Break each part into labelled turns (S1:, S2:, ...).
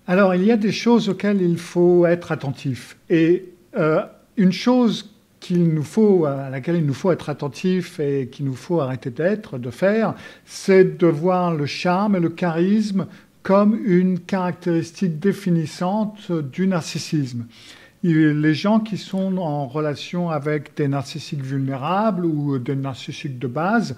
S1: Alors, il y a des choses auxquelles il faut être attentif. Et une chose à laquelle il nous faut être attentif et qu'il nous faut arrêter de faire, c'est de voir le charme et le charisme comme une caractéristique définissante du narcissisme. Les gens qui sont en relation avec des narcissiques vulnérables ou des narcissiques de base,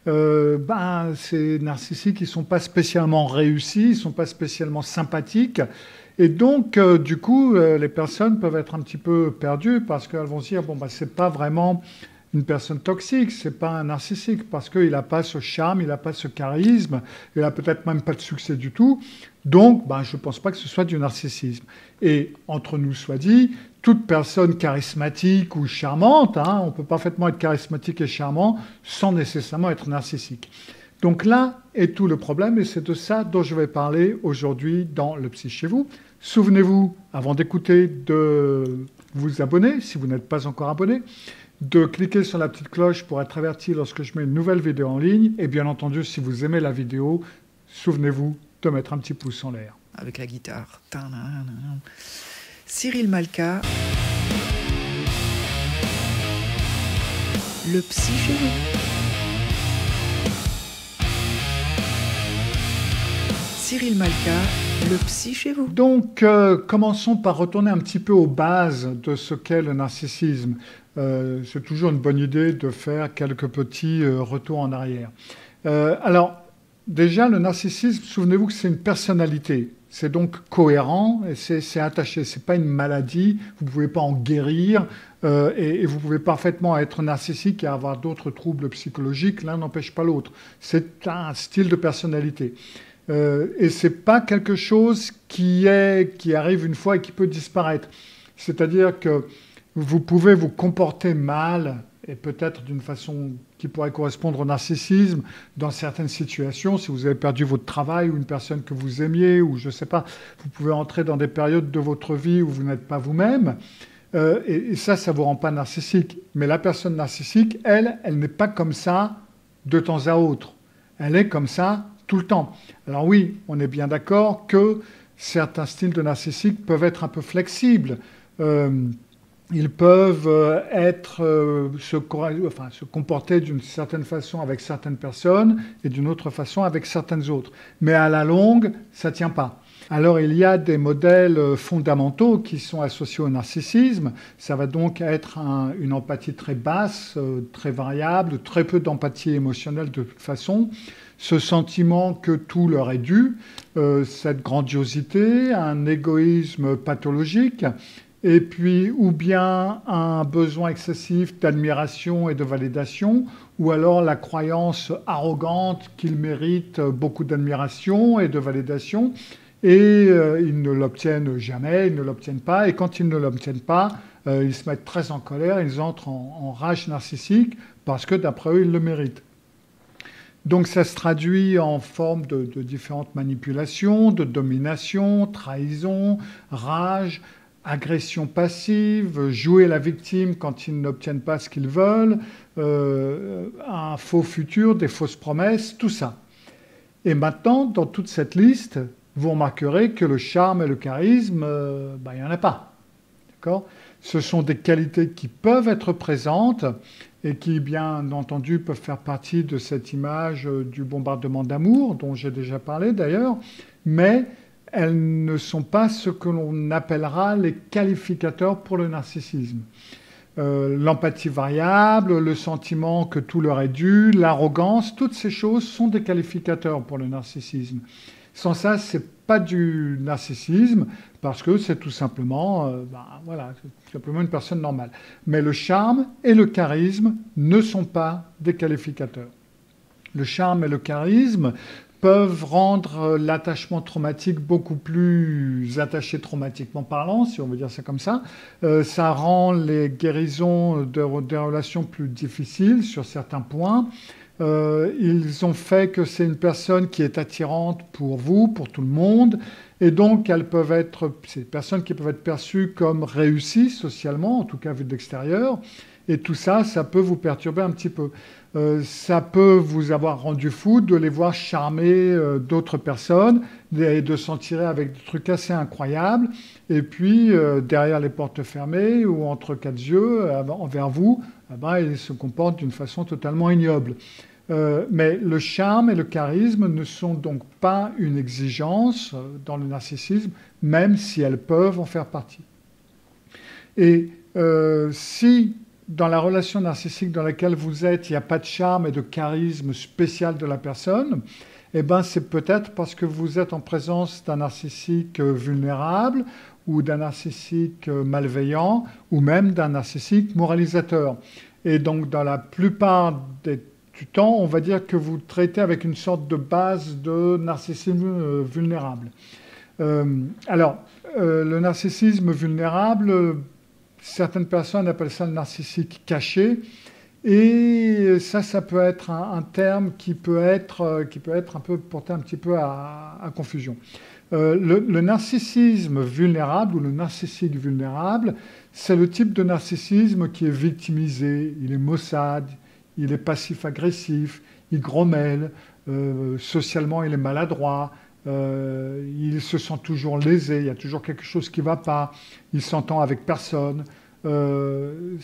S1: ces narcissiques, ils ne sont pas spécialement réussis, ils ne sont pas spécialement sympathiques. Et donc, du coup, les personnes peuvent être un petit peu perdues parce qu'elles vont se dire, bon, ce n'est pas vraiment une personne toxique, ce n'est pas un narcissique, parce qu'il n'a pas ce charme, il n'a pas ce charisme, il n'a peut-être même pas de succès du tout. Donc, je ne pense pas que ce soit du narcissisme. Et entre nous soit dit, toute personne charismatique ou charmante, on peut parfaitement être charismatique et charmant sans nécessairement être narcissique. Donc là est tout le problème, et c'est de ça dont je vais parler aujourd'hui dans Le Psy Chez Vous. Souvenez-vous, avant d'écouter, de vous abonner, si vous n'êtes pas encore abonné, de cliquer sur la petite cloche pour être averti lorsque je mets une nouvelle vidéo en ligne. Et bien entendu, si vous aimez la vidéo, souvenez-vous de mettre un petit pouce en l'air.
S2: Avec la guitare. Cyril Malka. Le Psy Chez Vous. Cyril Malka, le Psy Chez Vous.
S1: Donc, commençons par retourner un petit peu aux bases de ce qu'est le narcissisme. C'est toujours une bonne idée de faire quelques petits retours en arrière. Alors, déjà, le narcissisme, souvenez-vous que c'est une personnalité. C'est donc cohérent et c'est attaché. Ce n'est pas une maladie, vous ne pouvez pas en guérir et vous pouvez parfaitement être narcissique et avoir d'autres troubles psychologiques. L'un n'empêche pas l'autre. C'est un style de personnalité. Et ce n'est pas quelque chose qui arrive une fois et qui peut disparaître. C'est-à-dire que vous pouvez vous comporter mal, et peut-être d'une façon qui pourrait correspondre au narcissisme, dans certaines situations, si vous avez perdu votre travail ou une personne que vous aimiez, ou je ne sais pas, vous pouvez entrer dans des périodes de votre vie où vous n'êtes pas vous-même, et ça ne vous rend pas narcissique. Mais la personne narcissique, elle n'est pas comme ça de temps à autre. Elle est comme ça tout le temps. Alors oui, on est bien d'accord que certains styles de narcissique peuvent être un peu flexibles. Ils peuvent se comporter d'une certaine façon avec certaines personnes et d'une autre façon avec certaines autres. Mais à la longue, ça ne tient pas. Alors il y a des modèles fondamentaux qui sont associés au narcissisme. Ça va donc être une empathie très basse, très variable, très peu d'empathie émotionnelle de toute façon. Ce sentiment que tout leur est dû, cette grandiosité, un égoïsme pathologique, et puis ou bien un besoin excessif d'admiration et de validation, ou alors la croyance arrogante qu'ils méritent beaucoup d'admiration et de validation, et ils ne l'obtiennent jamais, ils ne l'obtiennent pas, et quand ils ne l'obtiennent pas, ils se mettent très en colère, ils entrent en rage narcissique, parce que d'après eux, ils le méritent. Donc ça se traduit en forme de différentes manipulations, de domination, trahison, rage, agression passive, jouer la victime quand ils n'obtiennent pas ce qu'ils veulent, un faux futur, des fausses promesses, tout ça. Et maintenant, dans toute cette liste, vous remarquerez que le charme et le charisme, il n'y en a pas. D'accord ? Ce sont des qualités qui peuvent être présentes et qui, bien entendu, peuvent faire partie de cette image du bombardement d'amour, dont j'ai déjà parlé d'ailleurs, mais elles ne sont pas ce que l'on appellera les qualificateurs pour le narcissisme. L'empathie variable, le sentiment que tout leur est dû, l'arrogance, toutes ces choses sont des qualificateurs pour le narcissisme. Sans ça, ce n'est pas du narcissisme, parce que c'est tout simplement, c'est simplement une personne normale. Mais le charme et le charisme ne sont pas des qualificateurs. Le charme et le charisme peuvent rendre l'attachement traumatique beaucoup plus attaché traumatiquement parlant, si on veut dire ça comme ça. Ça rend les guérisons des relations plus difficiles sur certains points. Ils ont fait que c'est une personne qui est attirante pour vous, pour tout le monde, et donc c'est des personnes qui peuvent être perçues comme réussies socialement, en tout cas vues de l'extérieur, Et tout ça, ça peut vous perturber un petit peu. Ça peut vous avoir rendu fou de les voir charmer d'autres personnes et de s'en tirer avec des trucs assez incroyables. Et puis, derrière les portes fermées ou entre quatre yeux, envers vous, ils se comportent d'une façon totalement ignoble. Mais le charme et le charisme ne sont donc pas une exigence dans le narcissisme, même si elles peuvent en faire partie. Et si dans la relation narcissique dans laquelle vous êtes, il n'y a pas de charme et de charisme spécial de la personne, eh ben c'est peut-être parce que vous êtes en présence d'un narcissique vulnérable ou d'un narcissique malveillant ou même d'un narcissique moralisateur. Et donc dans la plupart du temps, on va dire que vous traitez avec une sorte de base de narcissisme vulnérable. Le narcissisme vulnérable, certaines personnes appellent ça le narcissique caché. Et ça peut être un terme qui peut être un peu porté un petit peu à confusion. Le narcissisme vulnérable ou le narcissique vulnérable, c'est le type de narcissisme qui est victimisé, il est maussade, il est passif-agressif, il grommelle, socialement il est maladroit, il se sent toujours lésé, il y a toujours quelque chose qui ne va pas, il s'entend avec personne. Ils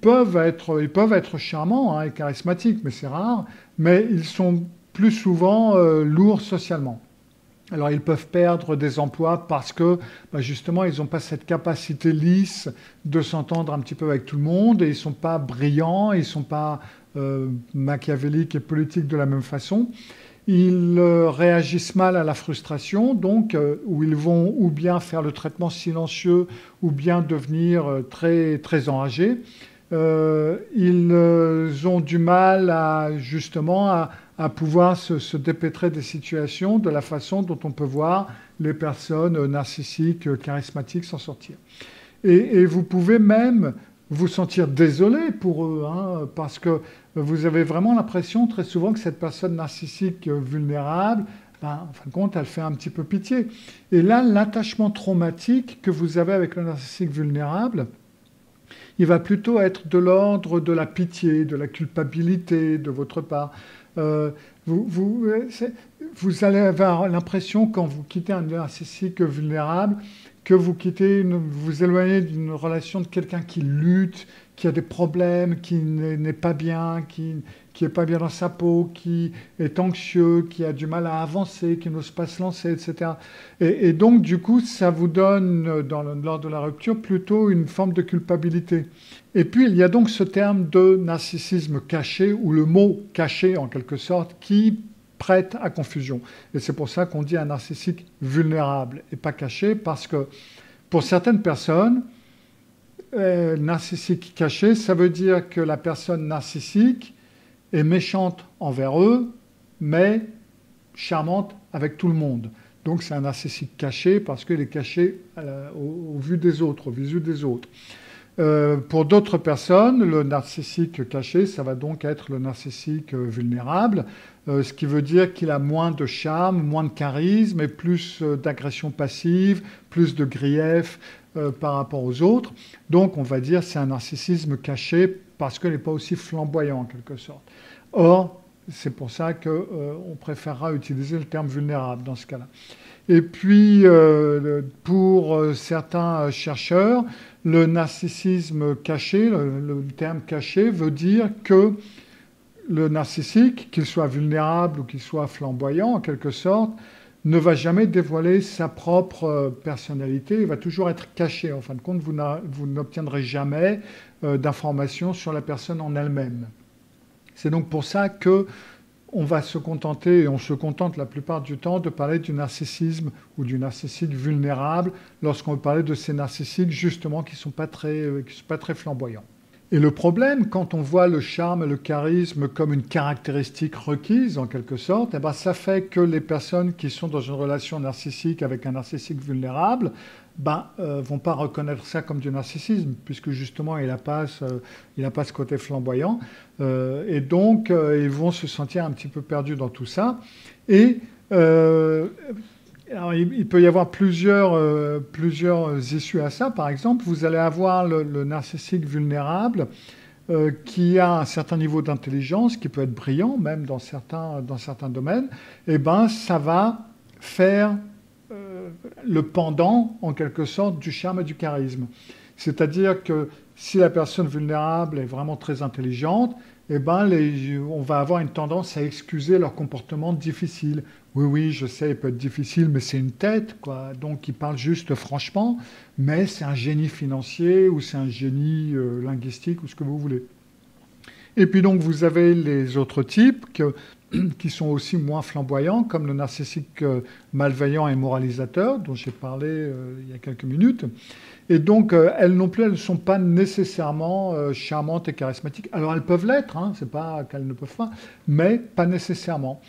S1: peuvent être charmants et charismatiques, mais c'est rare, mais ils sont plus souvent lourds socialement. Alors ils peuvent perdre des emplois parce que justement ils n'ont pas cette capacité lisse de s'entendre un petit peu avec tout le monde et ils ne sont pas brillants, ils ne sont pas machiavéliques et politiques de la même façon. Ils réagissent mal à la frustration, donc où ils vont ou bien faire le traitement silencieux ou bien devenir très, très enragés. Ils ont du mal à pouvoir se dépêtrer des situations de la façon dont on peut voir les personnes narcissiques, charismatiques s'en sortir. Et vous pouvez même vous sentir désolé pour eux, parce que vous avez vraiment l'impression très souvent que cette personne narcissique vulnérable, en fin de compte, elle fait un petit peu pitié. Et là, l'attachement traumatique que vous avez avec le narcissique vulnérable, il va plutôt être de l'ordre de la pitié, de la culpabilité de votre part. Vous allez avoir l'impression, quand vous quittez un narcissique vulnérable, que vous vous éloignez d'une relation de quelqu'un qui lutte, qui a des problèmes, qui n'est pas bien, qui n'est pas bien dans sa peau, qui est anxieux, qui a du mal à avancer, qui n'ose pas se lancer, etc. Et donc, du coup, ça vous donne, lors de la rupture, plutôt une forme de culpabilité. Et puis, il y a donc ce terme de narcissisme caché, ou le mot caché, en quelque sorte, qui prête à confusion. Et c'est pour ça qu'on dit un narcissique vulnérable et pas caché, parce que pour certaines personnes, narcissique caché, ça veut dire que la personne narcissique est méchante envers eux, mais charmante avec tout le monde. Donc c'est un narcissique caché parce qu'il est caché au vu des autres, au visu des autres. Pour d'autres personnes, le narcissique caché, ça va donc être le narcissique vulnérable, ce qui veut dire qu'il a moins de charme, moins de charisme et plus d'agression passive, plus de grief par rapport aux autres. Donc on va dire que c'est un narcissisme caché parce qu'il n'est pas aussi flamboyant en quelque sorte. Or, c'est pour ça qu'on préférera utiliser le terme vulnérable dans ce cas-là. Et puis, pour certains chercheurs, le narcissisme caché, le terme caché, veut dire que le narcissique, qu'il soit vulnérable ou qu'il soit flamboyant, en quelque sorte, ne va jamais dévoiler sa propre personnalité, il va toujours être caché. En fin de compte, vous n'obtiendrez jamais d'informations sur la personne en elle-même. C'est donc pour ça que on va se contenter, et on se contente la plupart du temps, de parler du narcissisme ou du narcissique vulnérable lorsqu'on veut parler de ces narcissiques justement qui ne sont pas très flamboyants. Et le problème, quand on voit le charme et le charisme comme une caractéristique requise, en quelque sorte, ça fait que les personnes qui sont dans une relation narcissique avec un narcissique vulnérable vont pas reconnaître ça comme du narcissisme, puisque justement il n'a pas ce côté flamboyant. Et donc, ils vont se sentir un petit peu perdus dans tout ça. Et Alors, il peut y avoir plusieurs issues à ça. Par exemple, vous allez avoir le narcissique vulnérable qui a un certain niveau d'intelligence, qui peut être brillant même dans certains domaines. Et ben, ça va faire le pendant, en quelque sorte, du charme et du charisme. C'est-à-dire que si la personne vulnérable est vraiment très intelligente, eh ben, on va avoir une tendance à excuser leur comportement difficile. Oui, oui, je sais, il peut être difficile, mais c'est une tête, quoi. Donc, il parle juste franchement, mais c'est un génie financier ou c'est un génie linguistique ou ce que vous voulez. Et puis donc, vous avez les autres types qui sont aussi moins flamboyants, comme le narcissique malveillant et moralisateur, dont j'ai parlé il y a quelques minutes. Et donc, elles non plus, elles ne sont pas nécessairement charmantes et charismatiques. Alors, elles peuvent l'être, hein, c'est pas qu'elles ne peuvent pas, mais pas nécessairement.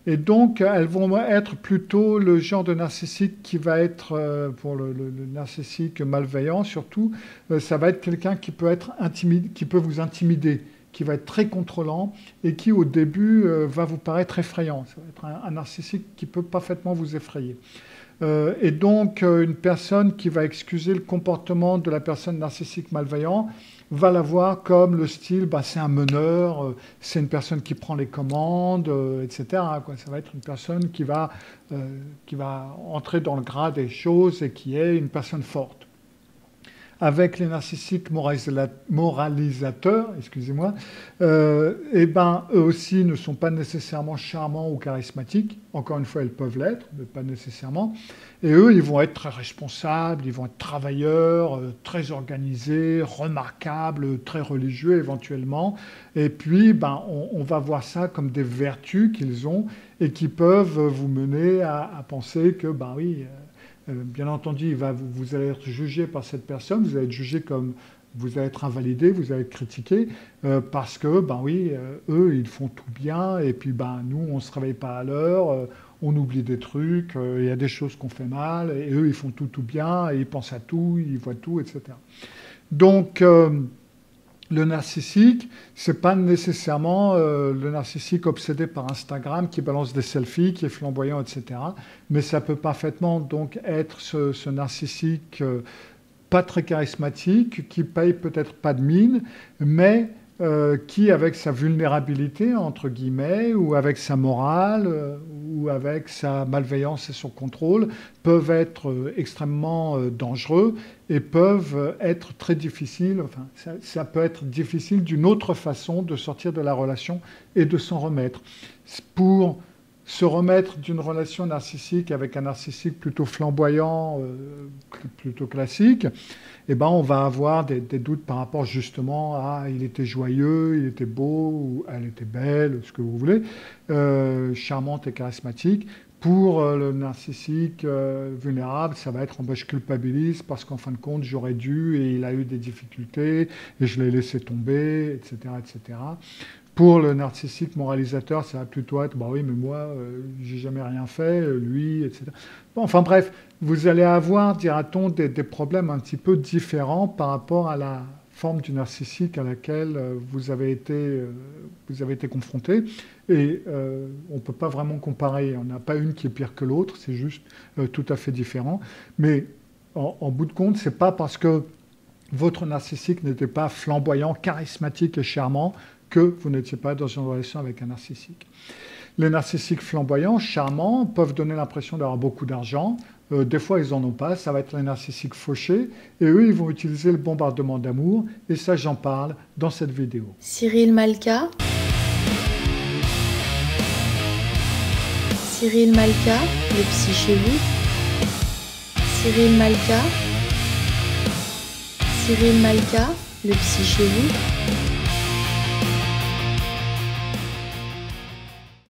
S1: Et donc, elles vont être plutôt le genre de narcissique qui va être, pour le narcissique malveillant surtout, ça va être quelqu'un qui peut être qui peut vous intimider, qui va être très contrôlant et qui, au début, va vous paraître effrayant. Ça va être un narcissique qui peut parfaitement vous effrayer. Et donc, une personne qui va excuser le comportement de la personne narcissique malveillant va la voir comme le style, bah, c'est un meneur, c'est une personne qui prend les commandes, etc. Quoi. Ça va être une personne qui va entrer dans le gras des choses et qui est une personne forte. Avec les narcissiques moralisateurs, excusez-moi, eh ben, eux aussi ne sont pas nécessairement charmants ou charismatiques. Encore une fois, ils peuvent l'être, mais pas nécessairement. Et eux, ils vont être très responsables, ils vont être travailleurs, très organisés, remarquables, très religieux éventuellement. Et puis, ben, on va voir ça comme des vertus qu'ils ont et qui peuvent vous mener à penser que, ben oui, bien entendu, vous allez être jugé par cette personne, vous allez être jugé comme, vous allez être invalidé, vous allez être critiqué, parce que, ben oui, eux, ils font tout bien, et puis ben, nous, on ne se réveille pas à l'heure, on oublie des trucs, il y a des choses qu'on fait mal, et eux, ils font tout bien, et ils pensent à tout, ils voient tout, etc. Donc, le narcissique, c'est pas nécessairement le narcissique obsédé par Instagram qui balance des selfies, qui est flamboyant, etc. Mais ça peut parfaitement donc être ce narcissique pas très charismatique, qui paye peut-être pas de mine, mais qui, avec sa vulnérabilité, entre guillemets, ou avec sa morale, ou avec sa malveillance et son contrôle, peuvent être extrêmement dangereux et peuvent être très difficiles. Enfin, ça peut être difficile d'une autre façon de sortir de la relation et de s'en remettre. Pour se remettre d'une relation narcissique avec un narcissique plutôt flamboyant, plutôt classique, eh ben, on va avoir des doutes par rapport justement à il était joyeux, il était beau, ou elle était belle, ce que vous voulez, charmante et charismatique. Pour le narcissique vulnérable, ça va être je culpabilise parce qu'en fin de compte, j'aurais dû et il a eu des difficultés et je l'ai laissé tomber, etc., etc. Pour le narcissique moralisateur, ça va plutôt être bah oui, mais moi, j'ai jamais rien fait, lui, etc. Bon, enfin bref, vous allez avoir, dira-t-on, des problèmes un petit peu différents par rapport à la forme du narcissique à laquelle vous avez été confronté. Et on ne peut pas vraiment comparer. On n'a pas une qui est pire que l'autre, c'est juste tout à fait différent. Mais en bout de compte, ce n'est pas parce que votre narcissique n'était pas flamboyant, charismatique et charmant que vous n'étiez pas dans une relation avec un narcissique. Les narcissiques flamboyants, charmants, peuvent donner l'impression d'avoir beaucoup d'argent. Des fois, ils n'en ont pas. Ça va être les narcissiques fauchés. Et eux, ils vont utiliser le bombardement d'amour. Et ça, j'en parle dans cette vidéo.
S3: Cyril Malka. Cyril Malka, le psy chez vous. Cyril Malka. Cyril Malka, le psy chez vous.